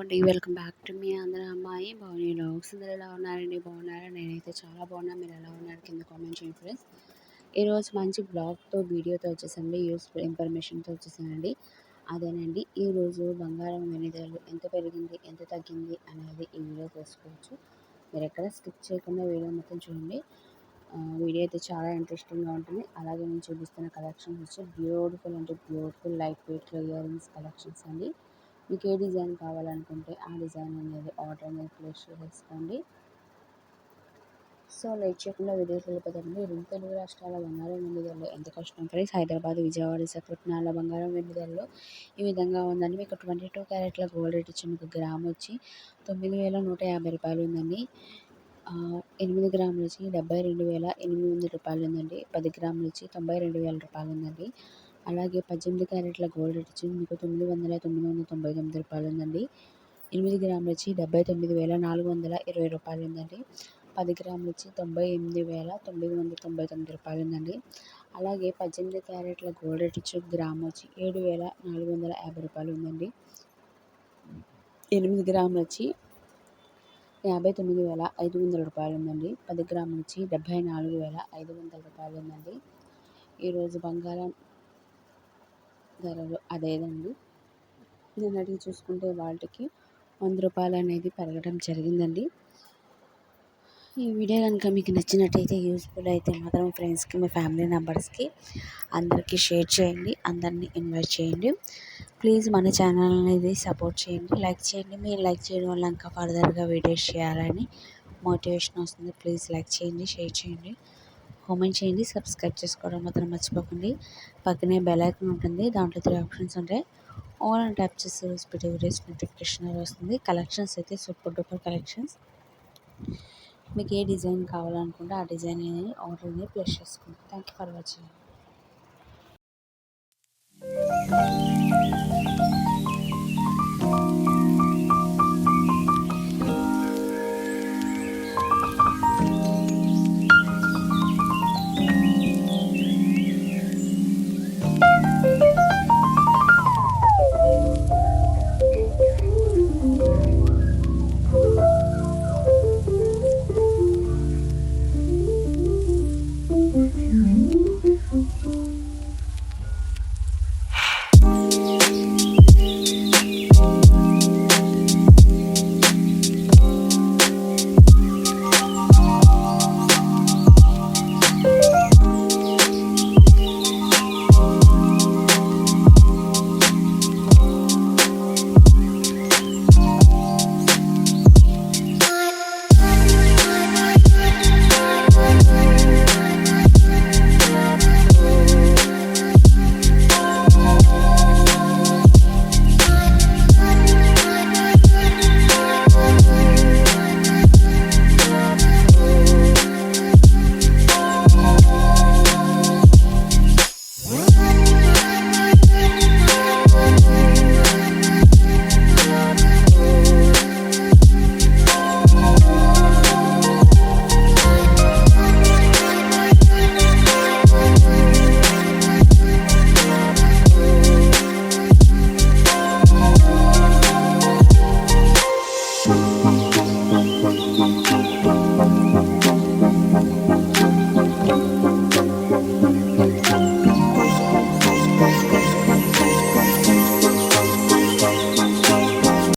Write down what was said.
అండి welcome back to me అందరూ అమ్మాయి భవానీ వ్లాగ్స్. అందరూ ఎలా ఉన్నారండి? బాగున్నారా? నేనైతే చాలా బాగున్నా. మీరు ఎలా ఉన్నారు కింద కామెంట్ చేయండి ఫ్రెండ్స్. ఈరోజు మంచి బ్లాగ్తో వీడియోతో వచ్చేసండి, యూస్ఫుల్ ఇన్ఫర్మేషన్తో వచ్చేసానండి. అదేనండి, ఈరోజు బంగారం వెండి ధరలు ఎంత పెరిగింది, ఎంత తగ్గింది అనేది ఈ వీడియో తెలుసుకోవచ్చు. మీరు ఎక్కడ స్కిప్ చేయకుండా వీడియో మొత్తం చూడండి. వీడియో అయితే చాలా ఇంట్రెస్టింగ్గా ఉంటుంది. అలాగే నేను చూపిస్తున్న కలెక్షన్స్ వచ్చి బ్యూటిఫుల్ లైట్ వెయిట్లో ఇయర్ రింగ్స్ కలెక్షన్స్ అండి. మీకు ఏ డిజైన్ కావాలనుకుంటే ఆ డిజైన్ అనేది ఆర్డర్ అనేది ప్లేస్ చేసుకోండి. సో లేట్ చేయకుండా వీడియోకి వెళ్ళిపోతామండి. రెండు తెలుగు రాష్ట్రాల బంగారం వెండి ధరలు ఎంత కష్టం ప్రైస్ హైదరాబాద్, విజయవాడ, విశాఖపట్నాల బంగారం వెండి ధరలు ఈ విధంగా ఉందండి. మీకు 22 క్యారెట్ల గోల్డ్ రేట్ ఇచ్చి మీకు గ్రామ్ వచ్చి 9,150 రూపాయలు ఉందండి. 8 గ్రాములు వచ్చి 72,800 రూపాయలు ఉందండి. 10 గ్రాములు వచ్చి 92,000 రూపాయలు ఉందండి. అలాగే 18 క్యారెట్ల గోల్డ్ రేట్ వచ్చి మీకు 9,999 రూపాయలు ఉందండి. 8 గ్రాములు వచ్చి 79,420 రూపాయలు ఉందండి. 10 గ్రాములు వచ్చి 98,999 రూపాయలు ఉందండి. అలాగే 18 క్యారెట్ల గోల్డ్ రేట్ వచ్చి గ్రామ్ వచ్చి 7,450 రూపాయలు ఉందండి. 8 గ్రాములు వచ్చి 59,500 రూపాయలు ఉందండి. 10 గ్రాములు వచ్చి 74,500 రూపాయలు ఉందండి. ఈరోజు బంగారం ధరలు అదేనండి. నిన్నటికి చూసుకుంటే వాటికి 100 రూపాయలు అనేది పెరగడం జరిగిందండి. ఈ వీడియో కనుక మీకు నచ్చినట్టయితే, యూస్ఫుల్ అయితే మాత్రం ఫ్రెండ్స్కి, మీ ఫ్యామిలీ మెంబర్స్కి అందరికీ షేర్ చేయండి. అందరినీ ఇన్వైట్ చేయండి. ప్లీజ్ మన ఛానల్ అనేది సపోర్ట్ చేయండి, లైక్ చేయండి. మీరు లైక్ చేయడం వల్ల ఇంకా ఫర్దర్గా వీడియోస్ చేయాలని మోటివేషన్ వస్తుంది. ప్లీజ్ లైక్ చేయండి, షేర్ చేయండి, కామెంట్ చేయండి. సబ్స్క్రైబ్ చేసుకోవడం మాత్రం మర్చిపోకండి. పక్కనే బెల్ ఐకాన్ ఉంటుంది, దాంట్లో 3 ఆప్షన్స్ ఉంటాయి. ఆల్ అని ట్యాప్ చేసి స్పీడ్ వీడియోస్ నోటిఫికేషన్ వస్తుంది. కలెక్షన్స్ అయితే సూపర్ డూపర్ కలెక్షన్స్. మీకు ఏ డిజైన్ కావాలనుకుంటే ఆ డిజైన్ అనేది ఆర్డర్ అనేది ప్లేస్ చేసుకోండి. Thank you for watching.